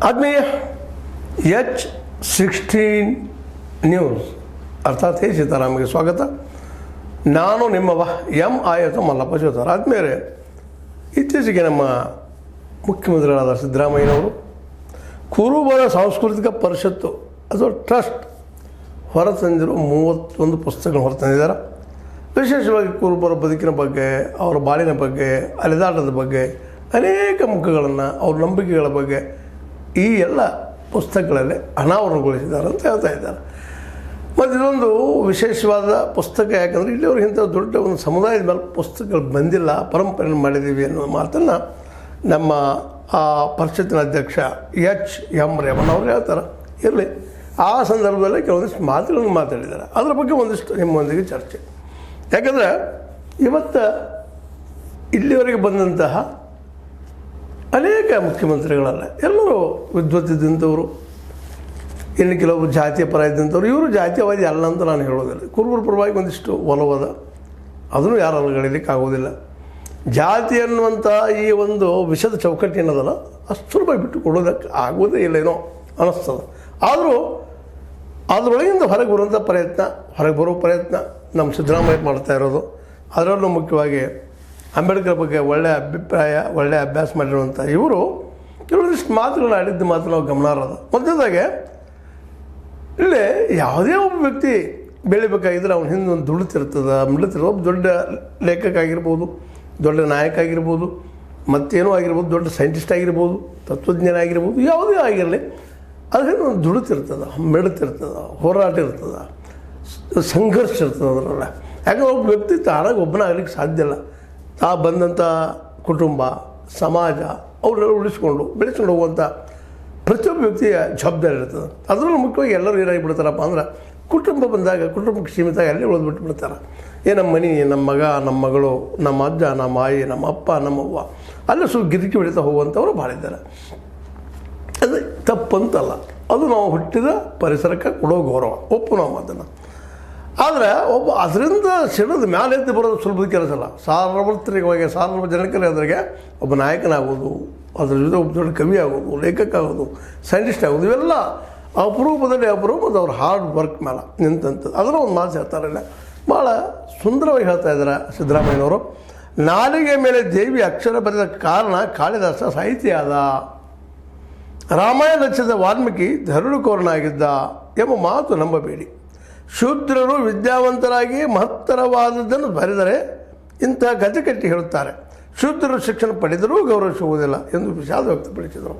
ಆತ್ಮೀಯ H16 news ಅರ್ಥಾತ್ ಹೇ ಸೀತಾರಾಮಗೆ ಸ್ವಾಗತ. ನಾನು ನಿಮ್ಮವ M.I. ಮಲ್ಲಪ್ಪ ಜೋತಾರ. ಆದ್ಮೇಲೆ ಇತ್ತೀಚೆಗೆ ನಮ್ಮ ಮುಖ್ಯಮಂತ್ರಿಗಳಾದ ಸಿದ್ದರಾಮಯ್ಯನವರು ಕುರುಬರ ಸಾಂಸ್ಕೃತಿಕ ಪರಿಷತ್ತು ಅಥವಾ ಟ್ರಸ್ಟ್ ಹೊರತಂದಿರೋ 31 ಪುಸ್ತಕಗಳು ಹೊರತಂದಿದ್ದಾರೆ. ವಿಶೇಷವಾಗಿ ಕುರುಬರ ಬದುಕಿನ ಬಗ್ಗೆ, ಅವರ ಬಾಳಿನ ಬಗ್ಗೆ, ಅಲೆದಾಟದ ಬಗ್ಗೆ ಅನೇಕ ಮುಖಗಳನ್ನು, ಅವ್ರ ನಂಬಿಕೆಗಳ ಬಗ್ಗೆ ಈ ಎಲ್ಲ ಪುಸ್ತಕಗಳಲ್ಲಿ ಅನಾವರಣಗೊಳಿಸಿದ್ದಾರೆ ಅಂತ ಹೇಳ್ತಾ ಇದ್ದಾರೆ. ಮತ್ತು ಇದೊಂದು ವಿಶೇಷವಾದ ಪುಸ್ತಕ, ಯಾಕಂದರೆ ಇಲ್ಲಿಯವರು ಇಂಥ ದೊಡ್ಡ ಒಂದು ಸಮುದಾಯದ ಮೇಲೆ ಪುಸ್ತಕಗಳು ಬಂದಿಲ್ಲ, ಪರಂಪರೆ ಮಾಡಿದ್ದೀವಿ ಅನ್ನೋ ಮಾತನ್ನು ನಮ್ಮ ಪರಿಷತ್ತಿನ ಅಧ್ಯಕ್ಷ H.M. ರೇವಣ್ಣ ಅವರು ಹೇಳ್ತಾರೆ. ಇರಲಿ, ಆ ಸಂದರ್ಭದಲ್ಲಿ ಕೆಲವೊಂದಿಷ್ಟು ಮಾತುಗಳನ್ನು ಮಾತಾಡಿದ್ದಾರೆ. ಅದರ ಬಗ್ಗೆ ಒಂದಿಷ್ಟು ನಿಮ್ಮೊಂದಿಗೆ ಚರ್ಚೆ. ಯಾಕಂದರೆ ಇವತ್ತು ಇಲ್ಲಿವರೆಗೆ ಬಂದಂತಹ ಅನೇಕ ಮುಖ್ಯಮಂತ್ರಿಗಳಲ್ಲ, ಎಲ್ಲರೂ ವಿದ್ವತ್ತಿದ್ದಂಥವರು, ಇನ್ನು ಕೆಲವೊಬ್ಬರು ಜಾತಿಯ ಪರ ಇದ್ದಂಥವ್ರು. ಇವರು ಜಾತೀಯವಾದಿ ಅಲ್ಲ ಅಂತ ನಾನು ಹೇಳೋದಿಲ್ಲ. ಕುರುಬರ ಪರವಾಗಿ ಒಂದಿಷ್ಟು ಒಲವದ, ಅದನ್ನು ಯಾರು ಅಲುಗಳಿಲಿಕ್ಕೆ ಆಗೋದಿಲ್ಲ. ಜಾತಿ ಅನ್ನುವಂಥ ಈ ಒಂದು ವಿಷದ ಚೌಕಟ್ಟು ಏನದಲ್ಲ, ಅಷ್ಟು ಸುಲಭ ಬಿಟ್ಟು ಕೊಡೋದಕ್ಕೆ ಆಗೋದೇ ಇಲ್ಲೇನೋ ಅನ್ನಿಸ್ತದೆ. ಆದರೂ ಅದರೊಳಗಿಂದ ಹೊರಗೆ ಬರುವಂಥ ಪ್ರಯತ್ನ, ಹೊರಗೆ ಬರೋ ಪ್ರಯತ್ನ ನಮ್ಮ ಸಿದ್ದರಾಮಯ್ಯ ಮಾಡ್ತಾ ಇರೋದು. ಅದರಲ್ಲೂ ಮುಖ್ಯವಾಗಿ ಅಂಬೇಡ್ಕರ್ ಬಗ್ಗೆ ಒಳ್ಳೆಯ ಅಭಿಪ್ರಾಯ, ಒಳ್ಳೆಯ ಅಭ್ಯಾಸ ಮಾಡಿರುವಂಥ ಇವರು ಕೆಲವೊಂದಿಷ್ಟು ಮಾತುಗಳನ್ನ ಆಡಿದ್ದ ಮಾತು ನಾವು ಗಮನಾರ್ಹದ. ಮೊದಲದಾಗೆ ಇಲ್ಲೇ ಯಾವುದೇ ಒಬ್ಬ ವ್ಯಕ್ತಿ ಬೆಳಿಬೇಕಾಗಿದ್ದರೆ ಅವನ ಹಿಂದೆ ಒಂದು ಮಿಡುತ್ತಿರ್ತದೆ. ಒಬ್ಬ ದೊಡ್ಡ ಲೇಖಕ ಆಗಿರ್ಬೋದು, ದೊಡ್ಡ ನಾಯಕ ಆಗಿರ್ಬೋದು, ಮತ್ತೇನೋ ಆಗಿರ್ಬೋದು, ದೊಡ್ಡ ಸೈಂಟಿಸ್ಟ್ ಆಗಿರ್ಬೋದು, ತತ್ವಜ್ಞಾನ ಆಗಿರ್ಬೋದು, ಯಾವುದೇ ಆಗಿರಲಿ, ಅದರಿಂದ ಒಂದು ಮಿಡುತ್ತಿರ್ತದೆ, ಹೋರಾಟ ಇರ್ತದೆ, ಸಂಘರ್ಷ ಇರ್ತದೆ ಅದರಲ್ಲ. ಯಾಕಂದ್ರೆ ಒಬ್ಬ ವ್ಯಕ್ತಿ ತಾನಾಗಿ ಒಬ್ಬನಾಗಲಿಕ್ಕೆ ಸಾಧ್ಯ ಇಲ್ಲ. ತಾ ಬಂದಂಥ ಕುಟುಂಬ, ಸಮಾಜ ಅವನ್ನೆಲ್ಲ ಉಳಿಸ್ಕೊಂಡು ಬೆಳೆಸ್ಕೊಂಡು ಹೋಗುವಂಥ ಪ್ರತಿಯೊಬ್ಬ ವ್ಯಕ್ತಿಯ ಜವಾಬ್ದಾರಿ ಇರ್ತದೆ. ಅದರಲ್ಲೂ ಮುಖ್ಯವಾಗಿ ಎಲ್ಲರೂ ಏನಾಗಿಬಿಡ್ತಾರಪ್ಪ ಅಂದ್ರೆ, ಕುಟುಂಬ ಬಂದಾಗ ಕುಟುಂಬಕ್ಕೆ ಸೀಮಿತ ಅಲ್ಲೇ ಉಳಿದ್ಬಿಟ್ಟು ಬಿಡ್ತಾರೆ. ನಮ್ಮ ಮನೆ, ನಮ್ಮ ಮಗ, ನಮ್ಮ ಮಗಳು, ನಮ್ಮ ಅಜ್ಜ, ನಮ್ಮ ಆಯಿ, ನಮ್ಮ ಅಪ್ಪ, ನಮ್ಮವ್ವ, ಅಲ್ಲೇ ಗಿರಿಕಿ ಹೊಡಿತಾ ಹೋಗುವಂಥವ್ರು ಭಾಳ ಇದ್ದಾರೆ. ಅದು ತಪ್ಪಂತಲ್ಲ, ಅದು ನಾವು ಹುಟ್ಟಿದ ಪರಿಸರಕ್ಕೆ ಕೊಡೋ ಗೌರವ, ಒಪ್ಪು ನಾವು ಅದನ್ನು. ಆದರೆ ಒಬ್ಬ ಅದರಿಂದ ಸಿಡಿದ ಮೇಲೆ ಎದ್ದು ಬರೋದು ಸುಲಭದ ಕೆಲಸ ಅಲ್ಲ. ಸಾರ್ವಜನಿಕರಿಗೆ ಅದರಿಗೆ ಒಬ್ಬ ನಾಯಕನಾಗೋದು, ಅದ್ರ ಜೊತೆ ಒಬ್ಬ ದೊಡ್ಡ ಕವಿ ಆಗೋದು, ಲೇಖಕ ಆಗೋದು, ಸೈಂಟಿಸ್ಟ್ ಆಗೋದು, ಇವೆಲ್ಲ ಅಪರೂಪದಲ್ಲಿ ಅಪರೂಪದ ಅವ್ರ ಹಾರ್ಡ್ ವರ್ಕ್ ಮೇಲೆ ನಿಂತಂಥದ್ದು. ಅದರ ಒಂದು ಮಾತು ಹೇಳ್ತಾರಲ್ಲ, ಭಾಳ ಸುಂದರವಾಗಿ ಹೇಳ್ತಾ ಇದ್ದಾರೆ ಸಿದ್ದರಾಮಯ್ಯನವರು. ನಾಲಿಗೆ ಮೇಲೆ ದೇವಿ ಅಕ್ಷರ ಬರೆದ ಕಾರಣ ಕಾಳಿದಾಸ ಸಾಹಿತ್ಯ ಆದ, ರಾಮಾಯಣ ರಚಿಸಿದ ವಾಲ್ಮೀಕಿ ಧರಳುಕೋರನಾಗಿದ್ದ ಎಂಬ ಮಾತು ನಂಬಬೇಡಿ. ಶೂದ್ರರು ವಿದ್ಯಾವಂತರಾಗಿ ಮಹತ್ತರವಾದದ್ದನ್ನು ಬರೆದರೆ ಇಂತಹ ಕಥೆ ಕಟ್ಟಿ ಹೇಳುತ್ತಾರೆ. ಶೂದ್ರರು ಶಿಕ್ಷಣ ಪಡೆದರೂ ಗೌರವಿಸುವುದಿಲ್ಲ ಎಂದು ವಿಷಾದ ವ್ಯಕ್ತಪಡಿಸಿದರು.